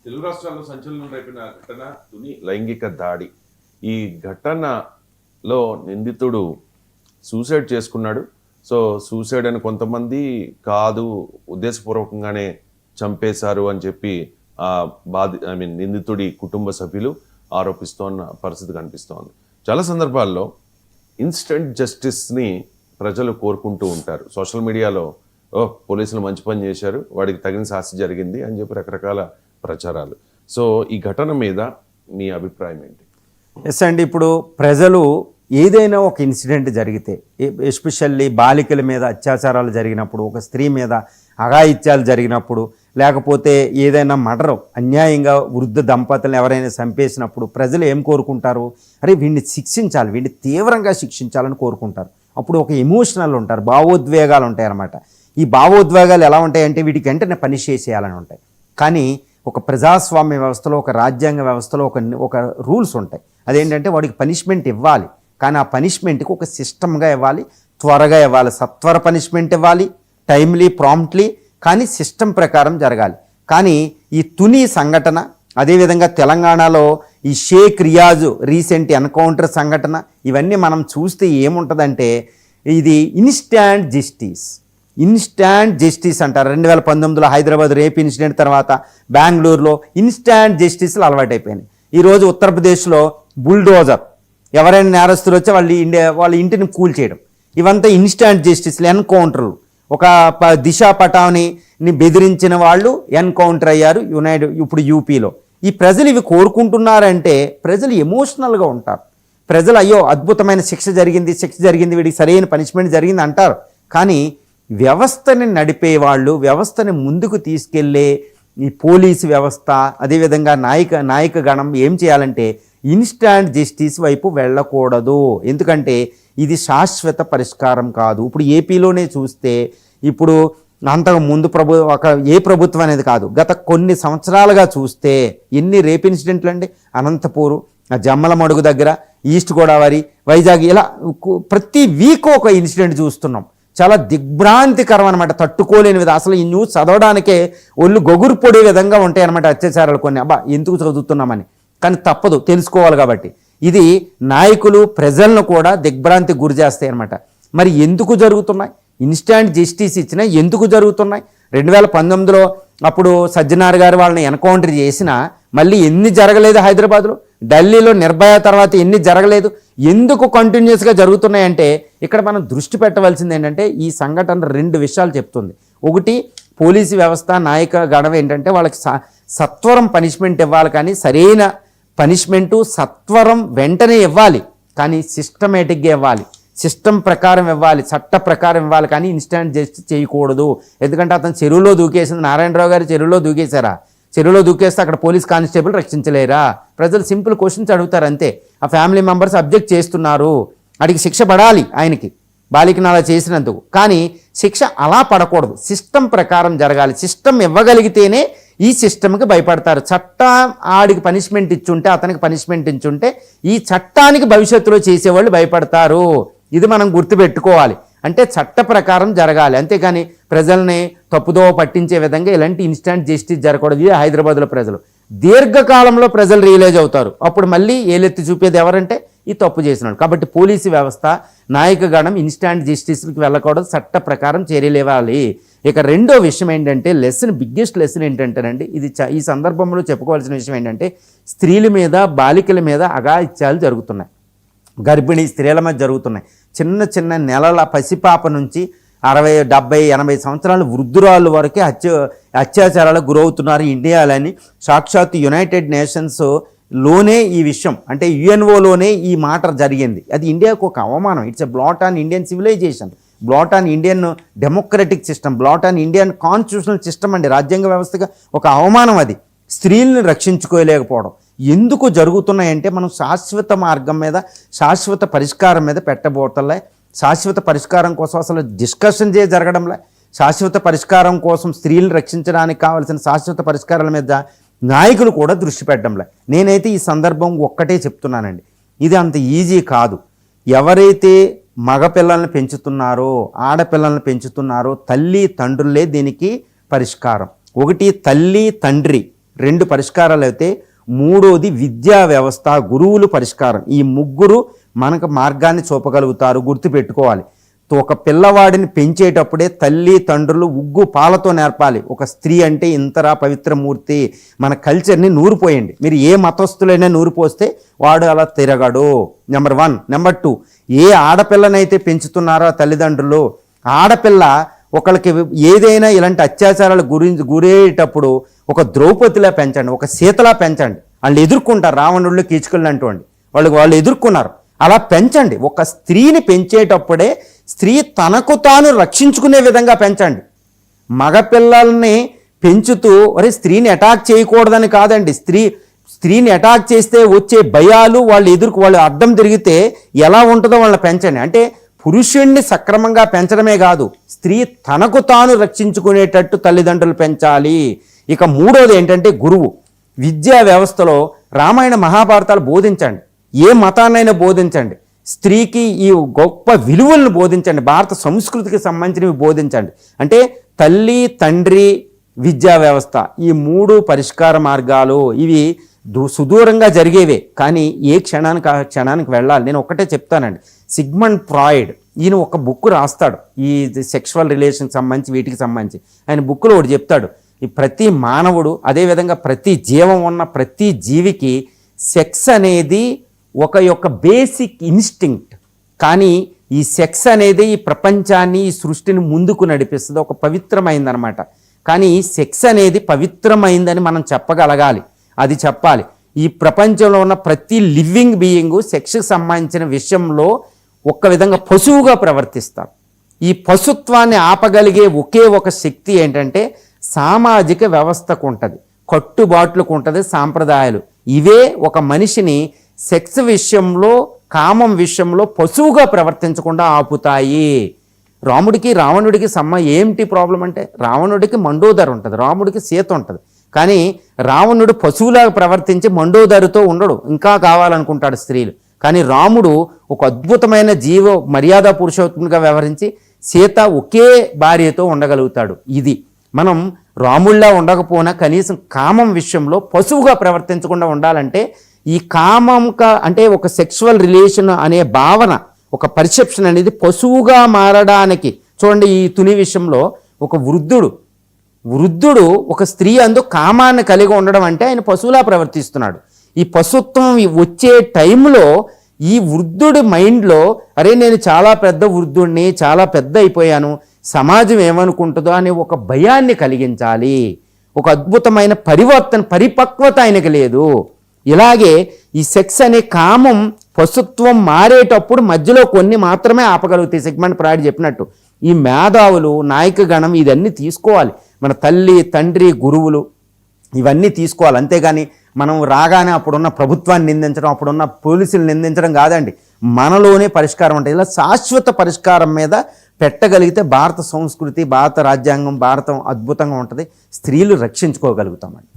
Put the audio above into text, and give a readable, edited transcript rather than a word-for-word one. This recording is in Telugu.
తెలుగు రాష్ట్రాల్లో సంచలనం రేపిన ఘటన తుని లైంగిక దాడి. ఈ ఘటనలో నిందితుడు సూసైడ్ చేసుకున్నాడు. సో సూసైడ్ అని కొంతమంది, కాదు ఉద్దేశపూర్వకంగానే చంపేశారు అని చెప్పి నిందితుడి కుటుంబ సభ్యులు ఆరోపిస్తోన్న పరిస్థితి కనిపిస్తోంది. చాలా సందర్భాల్లో ఇన్స్టెంట్ జస్టిస్ని ప్రజలు కోరుకుంటూ ఉంటారు. సోషల్ మీడియాలో పోలీసులు మంచి పని చేశారు, వాడికి తగిన శాస్తి జరిగింది అని చెప్పి రకరకాల ప్రచారాలు. సో ఈ ఘటన మీద మీ అభిప్రాయం ఏంటి? ఎస్ అండి, ఇప్పుడు ప్రజలు ఏదైనా ఒక ఇన్సిడెంట్ జరిగితే, ఎస్పెషల్లీ బాలికల మీద అత్యాచారాలు జరిగినప్పుడు, ఒక స్త్రీ మీద అఘాయిత్యాలు జరిగినప్పుడు, లేకపోతే ఏదైనా మర్డర్ అన్యాయంగా వృద్ధ దంపతులను ఎవరైనా చంపేసినప్పుడు ప్రజలు ఏం కోరుకుంటారు? అరే వీడిని శిక్షించాలి, వీడిని తీవ్రంగా శిక్షించాలని కోరుకుంటారు. అప్పుడు ఒక ఎమోషనల్ ఉంటారు, భావోద్వేగాలు ఉంటాయి అన్నమాట. ఈ భావోద్వేగాలు ఎలా ఉంటాయంటే వీటికి వెంటనే పనిష్ చేసేయాలని ఉంటాయి. కానీ ఒక ప్రజాస్వామ్య వ్యవస్థలో, ఒక రాజ్యాంగ వ్యవస్థలో ఒక రూల్స్ ఉంటాయి. అదేంటంటే వాడికి పనిష్మెంట్ ఇవ్వాలి, కానీ ఆ పనిష్మెంట్కి ఒక సిస్టమ్గా ఇవ్వాలి, త్వరగా ఇవ్వాలి, సత్వర పనిష్మెంట్ ఇవ్వాలి, టైమ్లీ, ప్రాంప్ట్లీ, కానీ సిస్టమ్ ప్రకారం జరగాలి. కానీ ఈ తుని సంఘటన, అదేవిధంగా తెలంగాణలో ఈ షేక్ రియాజ్ రీసెంట్ ఎన్కౌంటర్ సంఘటన, ఇవన్నీ మనం చూస్తే ఏముంటుందంటే ఇది ఇన్స్టాంట్ జస్టిస్ అంటారు. 2019లో హైదరాబాద్ రేప్ ఇన్సిడెంట్ తర్వాత బెంగళూరులో ఇన్స్టాంట్ జస్టిస్లు అలవాటైపోయినాయి. ఈరోజు ఉత్తరప్రదేశ్లో బుల్డోజర్, ఎవరైనా నేరస్తులు వచ్చి వాళ్ళ ఇంటిని కూల్ చేయడం, ఇవంతా ఇన్స్టాంట్ జస్టిస్లు, ఎన్కౌంటర్లు. ఒక దిశా పటానిని బెదిరించిన వాళ్ళు ఎన్కౌంటర్ అయ్యారు ఇప్పుడు యూపీలో. ఈ ప్రజలు ఇవి కోరుకుంటున్నారంటే ప్రజలు ఎమోషనల్గా ఉంటారు. ప్రజలు అయ్యో అద్భుతమైన శిక్ష జరిగింది, వీడికి సరైన పనిష్మెంట్ జరిగింది అంటారు. కానీ వ్యవస్థని నడిపేవాళ్ళు, వ్యవస్థని ముందుకు తీసుకెళ్లే ఈ పోలీసు వ్యవస్థ, అదేవిధంగా నాయక గణం ఏం చేయాలంటే ఇన్స్టాంట్ జస్టిస్ వైపు వెళ్ళకూడదు. ఎందుకంటే ఇది శాశ్వత పరిష్కారం కాదు. ఇప్పుడు ఏపీలోనే చూస్తే, ఇప్పుడు అంతకు ముందు ఏ ప్రభుత్వం అనేది కాదు, గత కొన్ని సంవత్సరాలుగా చూస్తే ఎన్ని రేప్ ఇన్సిడెంట్లు అండి. అనంతపూరు, జమ్మలమడుగు దగ్గర, ఈస్ట్ గోదావరి, వైజాగ్, ఇలా ప్రతి వీక్ ఒక ఇన్సిడెంట్ చూస్తున్నాం. చాలా దిగ్భ్రాంతికరం అనమాట, తట్టుకోలేని విధంగా. అసలు ఈ న్యూస్ చదవడానికే ఒళ్ళు గొగురు పొడే విధంగా ఉంటాయి అనమాట అత్యాచారాలు కొన్ని. ఎందుకు చదువుతున్నామని, కానీ తప్పదు, తెలుసుకోవాలి కాబట్టి. ఇది నాయకులు, ప్రజలను కూడా దిగ్భ్రాంతికి గురి చేస్తాయి అనమాట. మరి ఎందుకు జరుగుతున్నాయి? ఇన్స్టాంట్ జస్టిస్ ఇచ్చినా ఎందుకు జరుగుతున్నాయి? 2019లో అప్పుడు సజ్జనార్ గారు వాళ్ళని ఎన్కౌంటర్ చేసినా మళ్ళీ ఎన్ని జరగలేదు హైదరాబాద్లో? ఢిల్లీలో నిర్భయ తర్వాత ఎన్ని జరగలేదు? ఎందుకు కంటిన్యూస్గా జరుగుతున్నాయంటే ఇక్కడ మనం దృష్టి పెట్టవలసింది ఏంటంటే ఈ సంఘటన 2 విషయాలు చెప్తుంది. ఒకటి, పోలీసు వ్యవస్థ, నాయక గణం ఏంటంటే వాళ్ళకి సత్వరం పనిష్మెంట్ ఇవ్వాలి, కానీ సరైన పనిష్మెంటు సత్వరం వెంటనే ఇవ్వాలి, కానీ సిస్టమేటిక్గా ఇవ్వాలి, సిస్టమ్ ప్రకారం ఇవ్వాలి, చట్ట ప్రకారం ఇవ్వాలి, కానీ ఇన్స్టాంట్ జస్టిస్ చేయకూడదు. ఎందుకంటే అతను చెరువులో దూకేసింది, నారాయణరావు గారు చెరువులో దూకేశారా? చెరువులో దూకేస్తే అక్కడ పోలీస్ కానిస్టేబుల్ రక్షించలేరా? ప్రజలు సింపుల్ క్వశ్చన్స్ అడుగుతారు అంతే. ఆ ఫ్యామిలీ మెంబర్స్ అబ్జెక్ట్ చేస్తున్నారు, అడిగి శిక్ష పడాలి ఆయనకి, బాలికను అలా చేసినందుకు. కానీ శిక్ష అలా పడకూడదు, సిస్టమ్ ప్రకారం జరగాలి. సిస్టమ్ ఇవ్వగలిగితేనే ఈ సిస్టమ్కి భయపడతారు. చట్టం ఆడికి పనిష్మెంట్ ఇచ్చుంటే, అతనికి పనిష్మెంట్ ఇచ్చుంటే ఈ చట్టానికి భవిష్యత్తులో చేసేవాళ్ళు భయపడతారు. ఇది మనం గుర్తుపెట్టుకోవాలి. అంటే చట్ట ప్రకారం జరగాలి, అంతేకాని ప్రజల్ని తప్పుదోవ పట్టించే విధంగా ఇలాంటి ఇన్స్టాంట్ జస్టిస్ జరగకూడదు. ఇది హైదరాబాద్లో ప్రజలు దీర్ఘకాలంలో ప్రజలు రియలైజ్ అవుతారు. అప్పుడు మళ్ళీ ఏలెత్తి చూపేది ఎవరంటే ఈ తప్పు చేసినాడు. కాబట్టి పోలీసు వ్యవస్థ, నాయకగణం ఇన్స్టాంట్ జస్టిస్కి వెళ్ళకూడదు, చట్ట ప్రకారం చర్యలు ఇవ్వాలి. ఇక రెండో విషయం ఏంటంటే బిగ్గెస్ట్ లెసన్ ఏంటంటేనండి, ఇది ఈ సందర్భంలో చెప్పుకోవాల్సిన విషయం ఏంటంటే స్త్రీల మీద, బాలికల మీద అఘాయిత్యాలు జరుగుతున్నాయి, గర్భిణీ స్త్రీల మీద జరుగుతున్నాయి. చిన్న నెలల పసిపాప నుంచి 60, 70, 80 సంవత్సరాల వృద్ధురాలు వరకే అత్యాచారాలకు గురవుతున్నారు ఇండియాలని. సాక్షాత్ యునైటెడ్ నేషన్స్లోనే ఈ విషయం, అంటే యుఎన్ఓలోనే ఈ మాట జరిగింది. అది ఇండియాకు ఒక అవమానం. It's a blot on Indian civilization, blot on Indian democratic system, blot on Indian constitutional system అండి. రాజ్యాంగ వ్యవస్థగా ఒక అవమానం అది. స్త్రీలను రక్షించుకోలేకపోవడం ఎందుకు జరుగుతున్నాయంటే మనం శాశ్వత మార్గం మీద, శాశ్వత పరిష్కారం మీద పెట్టబోతలే. శాశ్వత పరిష్కారం కోసం అసలు డిస్కషన్ జరగడంలే. శాశ్వత పరిష్కారం కోసం స్త్రీలను రక్షించడానికి కావాల్సిన శాశ్వత పరిష్కారాల మీద నాయకులు కూడా దృష్టి పెట్టడంలే. నేనైతే ఈ సందర్భం ఒక్కటే చెప్తున్నానండి, ఇది అంత ఈజీ కాదు. ఎవరైతే మగపిల్లల్ని పెంచుతున్నారో, ఆడపిల్లల్ని పెంచుతున్నారో తల్లి తండ్రులే దీనికి పరిష్కారం. ఒకటి తల్లి తండ్రి 2 పరిష్కారాలు అయితే మూడోది విద్యా వ్యవస్థ, గురువులు పరిష్కారం. ఈ ముగ్గురు మనకు మార్గాన్ని చూపగలుగుతారు. గుర్తుపెట్టుకోవాలి. ఒక పిల్లవాడిని పెంచేటప్పుడే తల్లి తండ్రులు ఉగ్గు పాలతో నేర్పాలి. ఒక స్త్రీ అంటే ఇంతరా పవిత్రమూర్తి. మన కల్చర్ని నూరిపోయండి. మీరు ఏ మతస్థులైనా నూరిపోస్తే వాడు అలా తిరగడు. నెంబర్ 1. నెంబర్ 2, ఏ ఆడపిల్లనైతే పెంచుతున్నారో తల్లిదండ్రులు, ఆడపిల్ల ఒకళ్ళకి ఏదైనా ఇలాంటి అత్యాచారాల గురయ్యేటప్పుడు ఒక ద్రౌపదిలా పెంచండి, ఒక సీతలా పెంచండి. వాళ్ళు ఎదుర్కొంటారు. రావణుళ్ళు కీచుకలు అంటండి వాళ్ళు ఎదుర్కొన్నారు. అలా పెంచండి. ఒక స్త్రీని పెంచేటప్పుడే స్త్రీ తనకు తాను రక్షించుకునే విధంగా పెంచండి. మగపిల్లల్ని పెంచుతూ స్త్రీని అటాక్ చేయకూడదని కాదండి. స్త్రీని అటాక్ చేస్తే వచ్చే భయాలు వాళ్ళు అడ్డం తిరిగితే ఎలా ఉంటుందో వాళ్ళని పెంచండి. అంటే పురుషుణ్ణి సక్రమంగా పెంచడమే కాదు, స్త్రీ తనకు తాను రక్షించుకునేటట్టు తల్లిదండ్రులు పెంచాలి. ఇక మూడోది ఏంటంటే గురువు. విద్యా వ్యవస్థలో రామాయణ మహాభారతాలు బోధించండి. ఏ మతాన్నైనా బోధించండి. స్త్రీకి ఈ గొప్ప విలువలను బోధించండి. భారత సంస్కృతికి సంబంధించినవి బోధించండి. అంటే తల్లి తండ్రి విద్యా వ్యవస్థ, ఈ 3 పరిష్కార మార్గాలు. ఇవి సుదూరంగా జరిగేవే, కానీ ఏ క్షణానికి వెళ్ళాలి. నేను ఒక్కటే చెప్తానండి. సిగ్మండ్ ఫ్రాయిడ్ ఈయన ఒక బుక్ రాస్తాడు ఈ సెక్షువల్ రిలేషన్కి సంబంధించి, వీటికి సంబంధించి. ఆయన బుక్లో ఒకటి చెప్తాడు, ఈ ప్రతి మానవుడు, అదేవిధంగా ప్రతి జీవం ఉన్న ప్రతి జీవికి సెక్స్ అనేది ఒక బేసిక్ ఇన్స్టింక్ట్. కానీ ఈ సెక్స్ అనేది ఈ ప్రపంచాన్ని, ఈ సృష్టిని ముందుకు నడిపిస్తుంది. ఒక పవిత్రమైందనమాట. కానీ ఈ సెక్స్ అనేది పవిత్రమైందని మనం చెప్పగలగాలి. అది చెప్పాలి. ఈ ప్రపంచంలో ఉన్న ప్రతి లివింగ్ బీయింగు సెక్స్కి సంబంధించిన విషయంలో ఒక విధంగా పశువుగా ప్రవర్తిస్తారు. ఈ పశుత్వాన్ని ఆపగలిగే ఒకే ఒక శక్తి ఏంటంటే సామాజిక వ్యవస్థకు ఉంటుంది, కట్టుబాట్లకు ఉంటుంది, సాంప్రదాయాలు. ఇవే ఒక మనిషిని సెక్స్ విషయంలో, కామం విషయంలో పశువుగా ప్రవర్తించకుండా ఆపుతాయి. రాముడికి రావణుడికి ఏంటి ప్రాబ్లం అంటే, రావణుడికి మండోదరి ఉంటుంది, రాముడికి సీత ఉంటుంది. కానీ రావణుడు పశువులాగా ప్రవర్తించి మండోదరితో ఉండడు, ఇంకా కావాలనుకుంటాడు స్త్రీలు. కానీ రాముడు ఒక అద్భుతమైన మర్యాద పురుషోత్తముగా వ్యవహరించి సీత ఒకే భార్యతో ఉండగలుగుతాడు. ఇది మనం రాముళ్ళ ఉండకపోయినా కనీసం కామం విషయంలో పశువుగా ప్రవర్తించకుండా ఉండాలంటే ఈ అంటే ఒక సెక్షువల్ రిలేషన్ అనే భావన, ఒక పర్సెప్షన్ అనేది పశువుగా మారడానికి. చూడండి, ఈ తుని విషయంలో ఒక వృద్ధుడు ఒక స్త్రీ అందు కామాన్ని కలిగి ఉండడం అంటే ఆయన పశువులా ప్రవర్తిస్తున్నాడు. ఈ పశుత్వం వచ్చే టైంలో ఈ వృద్ధుడి మైండ్లో, అరే నేను చాలా పెద్ద వృద్ధుడిని, చాలా పెద్ద అయిపోయాను, సమాజం ఏమనుకుంటుందో అనే ఒక భయాన్ని కలిగించాలి. ఒక అద్భుతమైన పరిపక్వత ఆయనకి లేదు. ఇలాగే ఈ సెక్స్ అనే కామం, పశుత్వం మారేటప్పుడు మధ్యలో కొన్ని మాత్రమే ఆపగలుగుతాయి. సిగ్మండ్ ఫ్రాయిడ్ చెప్పినట్టు ఈ మేధావులు, నాయక గణం ఇదన్నీ తీసుకోవాలి. మన తల్లి తండ్రి గురువులు ఇవన్నీ తీసుకోవాలి. అంతేగాని మనం రాగానే అప్పుడున్న ప్రభుత్వాన్ని నిందించడం, అప్పుడున్న పోలీసులు నిందించడం కాదండి. మనలోనే పరిష్కారం ఉంటుంది. ఇలా శాశ్వత పరిష్కారం మీద పెట్టగలిగితే భారత సంస్కృతి, భారత రాజ్యాంగం, భారతం అద్భుతంగా ఉంటుంది. స్త్రీలు రక్షించుకోగలుగుతామండి.